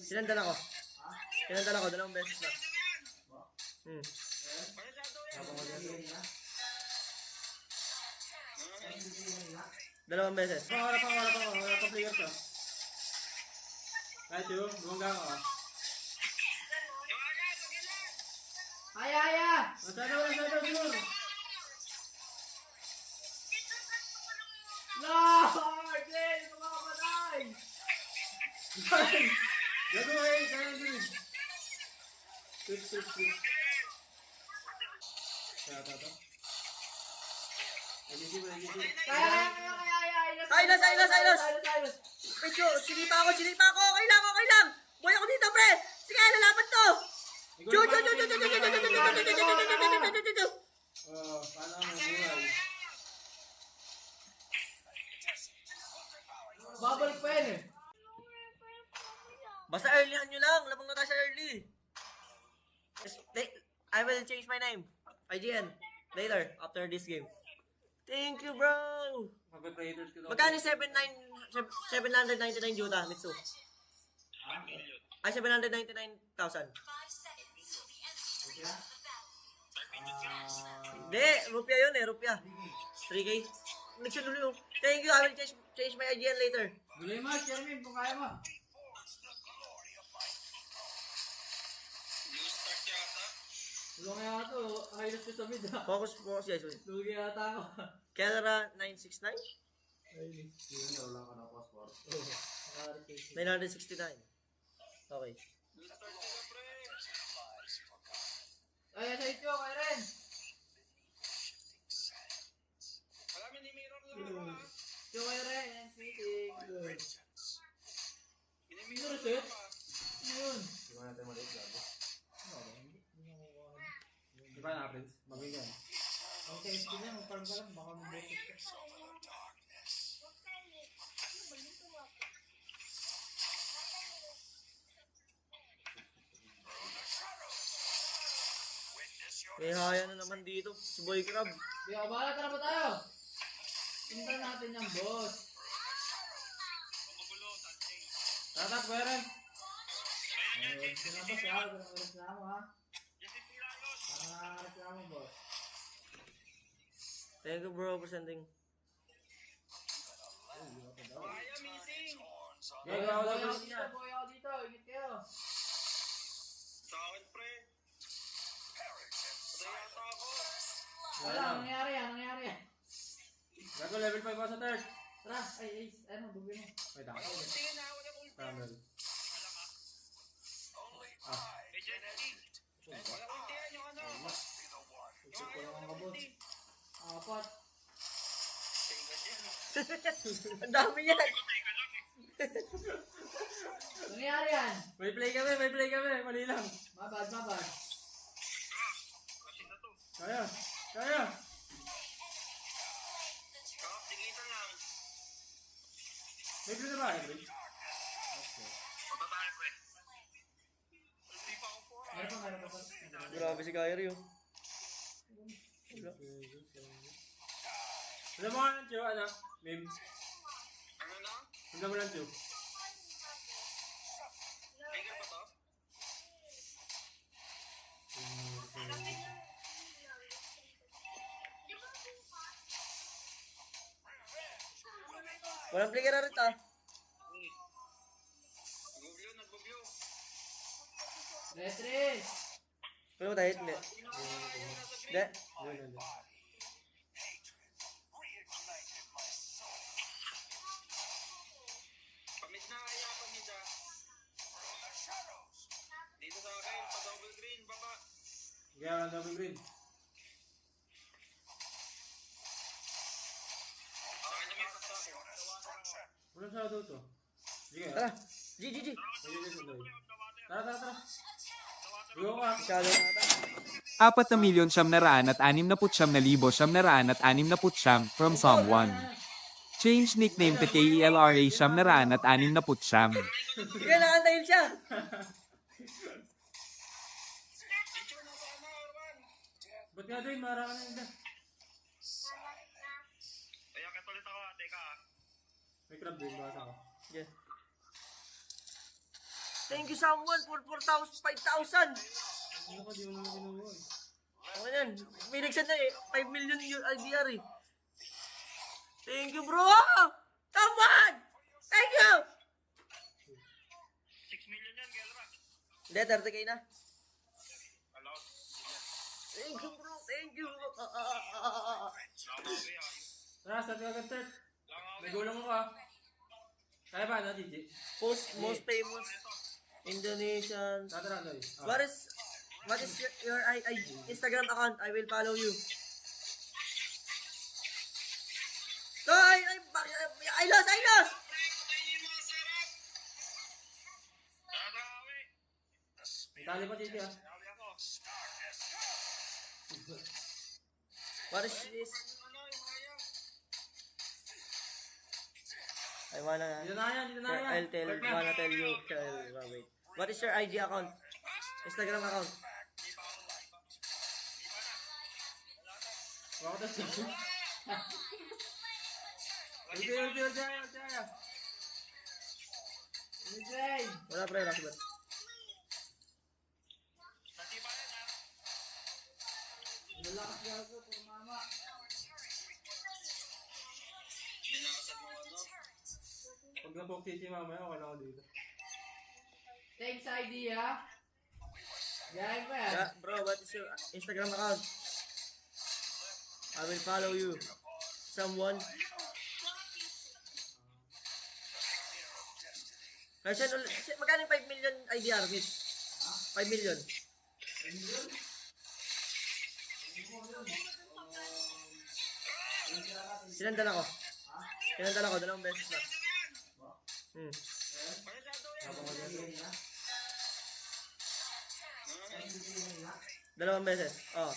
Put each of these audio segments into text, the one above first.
Sinandan ako. Sinandan ako, 2 beses na. Dalawang beses. Wala pa player to. Kahit yun, bumangga ko. Aya! Nasado, siguro. Lord! Glenn! Kumakamatay! Gago eh, kaya din. Switch. Kaya to. Kaya! Silas! Medyo, sinipa ako. Okay lang. Buhay ako dito, pre. Sige, lalaban to. Chu. Paano ang buhay? Babalik pa yan eh. Basta earlyhan nyo lang. Labang na tayo sa early. I will change my name. IGN. Later, after this game. Thank you, bro. Mag-predators ko. Magkano 799 Juta, Mitsu? Ay, 799,000. Hindi, rupya yun eh, rupya. 3K. Nixon ulit yung. Thank you, I will change my IGN later. Gulay mo, Shermin, kung kaya mo. Tulong kaya ito, highlight ko sa mid ha. Focus guys. Lugi yata ako. Kelra 969? Wala ka na passport. 969. Okay. Ay, sa ito, kay Ren. Ito kay Ren, and meeting. Minimiro set? Yun. Di ba natin maliit gago? Di ba na, Prince? Mabigyan. Ang testing niya, magparang ka lang, baka mabutot ka. May haya na naman dito, si Boy Crab. Di ba, bahala ka na ba tayo? Pinta natin yung boss. Tatak, Beren! Ayun, sinabas ha, ganang reklamo ha. Reklamo boss. Thank you bro for sending. Gago ako Boy lang. ako dito, boy ako dito, ingat kayo. Wala, nangyari yan. Gago, level 5 ako sa third. Tara, ay, ano, bubi mo. Wait, ako. Rumble. Isip ko lang ang kabot. Apat. Ang dami yan. Nangyari yan. May play kami. Mali lang. Mabad. Kaya. May play na ba, Henry? Meron pa. Grabe si Kyrie oh. Alam mo nga ng Chiyo, ano? Meme. Alam mo lang Chiyo. Walang play ka na rin ah. Retris. Wala mo tayo, hindi. Hindi. Dito sa akin, pa-double green, baba. Kaya wala double green. Wala sa auto to. Sige. Tara. G. Tara. Go ka. Masyado na ata. 4,669,969 from Psalm 1. Change nickname to KELRA 969. Sige, nakantayin siya. Ba't nga din? Mara ka na yun. Ay, akit ulit ako, teka. May crab din. Basa ko. Sige. Thank you someone for 4,000, 5,000. Ano ka, di mo naman kinuha eh. Okay yan. May nag-send na eh. 5 million IDR eh. Thank you bro! Someone! Thank you! 6 million yan, Gelra. Hindi, 30k na. Allowed. Thank you bro, thank you. Langawi, ayos. Tara, start ka agad, Tert. Langawi. Nagulang mo ka. Kaya ba, na, Gigi? Most famous Indonesian. Tara, Loy. What is your Instagram account? I will follow you. No, I lost! Langawi. May tali pa, Gigi, ah. Langawi ako. What is this? Ano, yung kaya? I wanna... Dito na yan, dito na yan. Wanna tell you. Wait. What is your ID account? Instagram account? Wala ko tas. Ulti. Jay! Wala pre, last bat. Nasipa rin, ha? Lalakas gago, puro mama. Binakasag mo ano? Pag na-poke Gigi mamaya, okay lang ako dito. Thanks ID ha. Galing pa yan. Yeah, bro, what is your Instagram account? I will follow you. Someone. Magkano yung 5 million IDR, miss? 5 million. Sinandal ako. Dalawang beses na. Dalawang beses. Oh.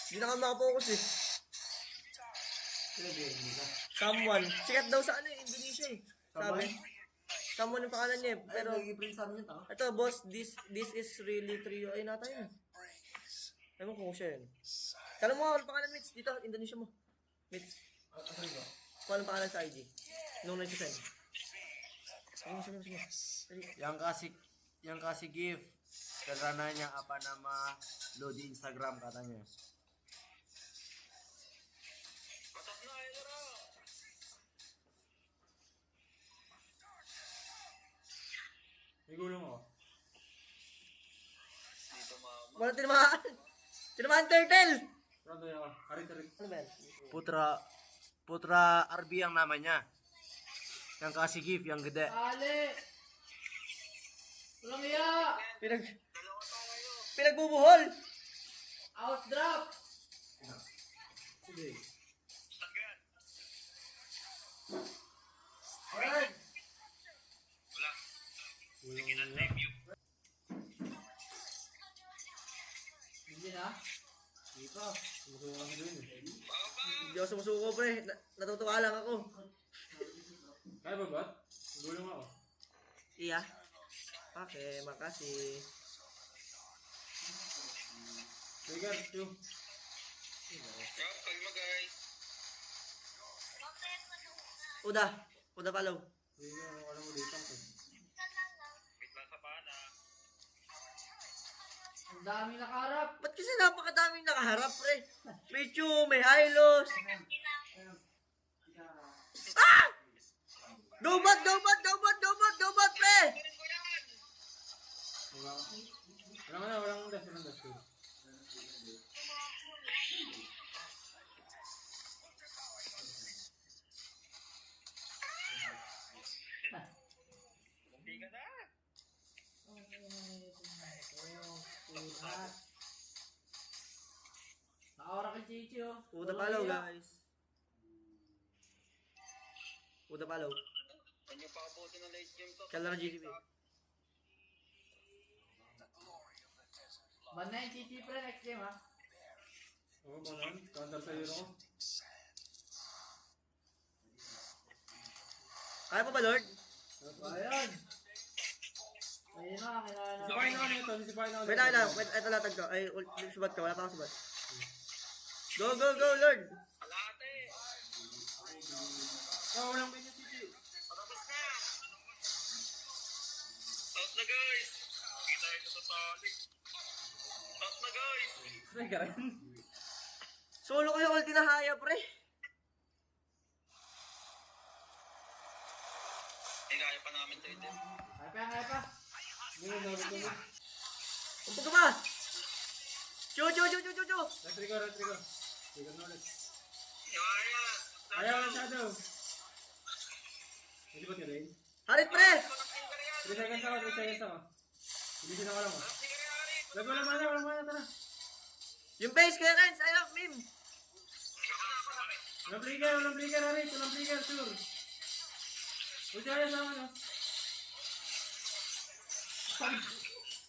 Hindi na ka makapokus eh. Someone. Sikat daw sa ano eh, Indonesia eh. Sabi. Someone yung pangalan niya eh. Pero, ito boss, this is really trio. Ay nata yun. Ewan ko kung siya yun. Kala mo ang pangalan Mitch dito, Indonesia mo. Mitch. Kung anong pangalan sa IG. Nung nagsasend. Sige. Yang kasih gift karena yang apa nama lo di Instagram katanya. Patak na, Gelra. May gulong ako. Dito, mama. Wala tinamaan. Tinamaan turtle. Pronto yan ako. Arit. Ano ba yan? Putra Arbi yang namanya. Yang kasih gift yang gede. Ali! Walang iya! Pinagbubuhol. Outdrop! Sige. Agad. Bird! Wala. Gulong mo. Review. Hindi na? Dito. Sumusunod kasi doon eh. Hindi ako sumusuko pre. Natutuwa lang ako. Kaya ba ba? Gulong ako. Iya. Okay, makasih. Trigger, 2. Yup, kalma guys. Udah follow. Hindi na, alam mo dito. Wait lang sa pana. Ang daming nakaharap! Ba't kasi napakadaming nakaharap pre? May Chu, may Hylos. Ah! Dobat pre! Walang dash. Hindi ka na. Nakaura kay Chichi oh. Udah follow guys. Udah follow. Ano pa po ng late game to? Kailan na GTV? Man na yung Chichi pre next game ha. Oo, ba naman? Counter sa hero ko. Kaya pa ba Lord? Ayun! Ayun na, kailangan na. Sisipahin na ako nito. Wait lang. Wait, ito latag ko. Ay, subat ka. Wala pa akong subat. Go, go, go, Lord. Alate. Oh, walang pwede si Chi. Patapos na. Out na guys. Hindi tayo natatali. Out na guys. Ay, ka rin. Solo ko yung ulti na haya, pre. Eh, kaya pa namin to ito. Kaya pa. Upo ka ba? Chu. Let's go. Trigger na ulit. Kaya. Ayaw na shadow. Hindi ba ka rin? Harit, pre. 3 seconds ako. Bilisin ako lang mo. Walang mana, tara. Yung base, kaya Renz. Ayaw, meme. Walang flicker, Aris. Walang flicker, sure. Huwag siya sa akin,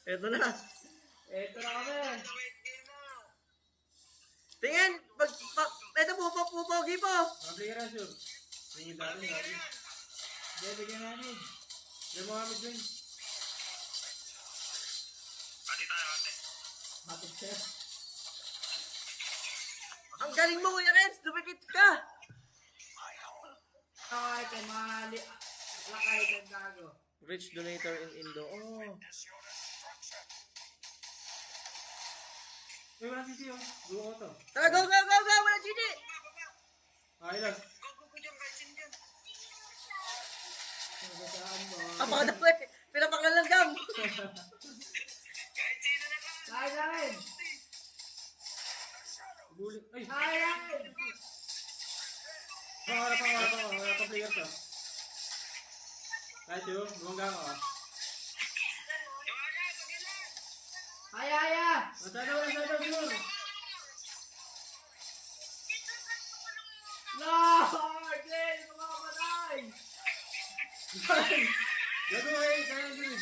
Eto na. Ito na kami. Tingin. Eto po, pogi po. Walang flicker, sure. Tingin dati. Bibigyan namin. Yung mga mid din. Pati tayo ate. Matip siya. Ang galing mo, Kuya Renz. Dumikit ka. Ay, kay mali. Lakay ng gago. Rich donator in Indo. Oh. Uy, walang sisi, oh. Duo ko to. Tara, go. Wala GG. Ilas. Go dyan guys. Yun dyan. Saan mo? Apakadap eh. Pinapakalandam. Kahit sino na ba? Kaya namin. Bulit. Ay! Kaya namin. Wala pa flicker to. Kahit yun, bumangga ka. Kaya. Masada, sure. Lord! Glenn! Kumakamatay! Gago eh, kaya din.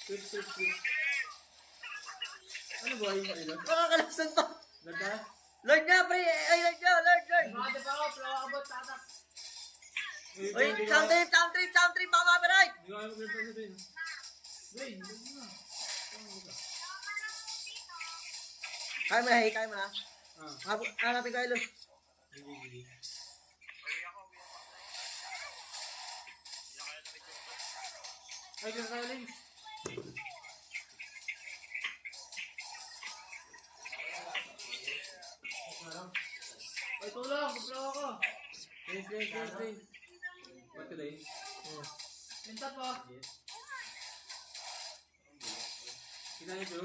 Switch. Ano ba yung ilas? Makakalasan pa. Ganda? Lord nga, pre. Ay, Lord. Matip ako, flow abot tatak. Uy, sound trip. Baka copyright. Hindi ko alam kung ano din. Wait, hindi mo. Kaya mo na. Ah, Hanapin ko, Elos. hindi. Ay, kaya links. Ay, tulong! Flow ako! Links. What today? Minta po! Kita niyo bro?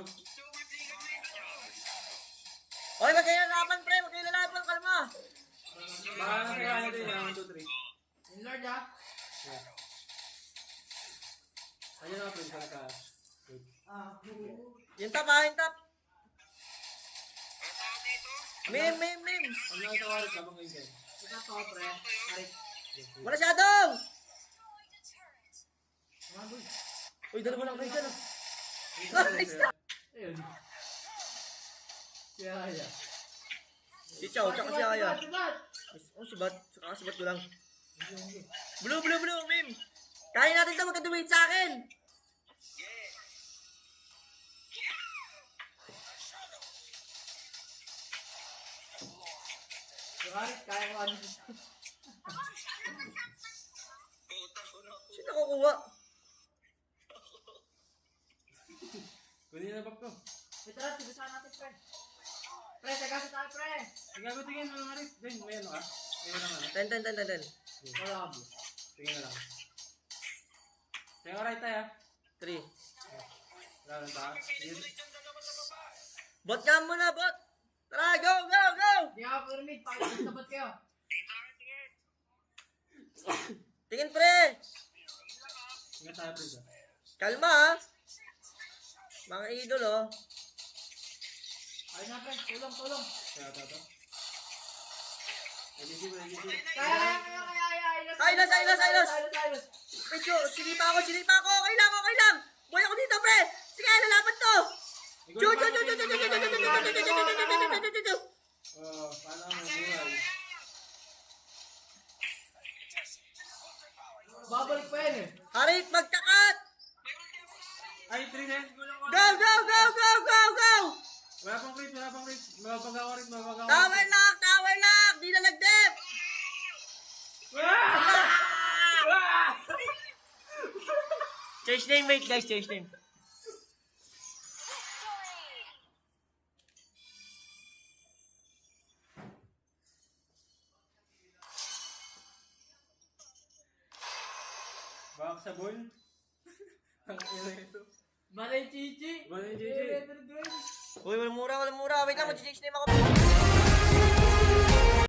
Oy, magkailalaban, pre. Kalma. Baka na kaya natin yung 1, 2, 3. In Lord ha! Ayun na, friend, ka. Yung top. Meme. Ang nakatawarit ka, mga isa. Ito to, pre. Arit. Wala shadow. Maboy. Uy, dalawa lang kayo dyan. Nice. Ayun. Kaya. Si Chow, tsaka si Aya. Sibat! Oh, sibat. Sibat ko lang. Blue, meme. Kaya natin ito magka-duwait sa akin. Arit, kaya ko ano. Sino kukuha? Pwede na bak to. Ito na, sigasan natin, pre. Pre, tagasa tayo, pre. Ikaw tingin mo lang rin. Din, may ano ka? May ano ka? 10. Wala ka, bro. Tingin na lang. Tingin ka right tayo. 3. Wala lang ta. Bot nga muna, bot. Tara, go. Hindi ako pyramid, pakikitabat kayo. Tingin, pre. Tingin tayo friend. Kalma, ha. Mga idol, oh. Ayun na, pre. Tulong. Kaya to. LGC. Kaya. Silas. Medyo, sinipa ako. Okay lang. Boy ako dito, pre. Sige, lalaban to. Chu. Oh, paano ang buhay? Babalik pa yan eh. Harit, magkakat. Ay, 3 na. Go. Wala pang crit. Mapagawa ako rin, babag ako. Tower lock! Tower lock! Di na nag-dep! Change name, wait guys, change name. Bakit sa ball? Ang ina ito. Malay Chichi. Ball ni JJ. Uy, walang mura, walang mura. Wait lang, mag-change name ako.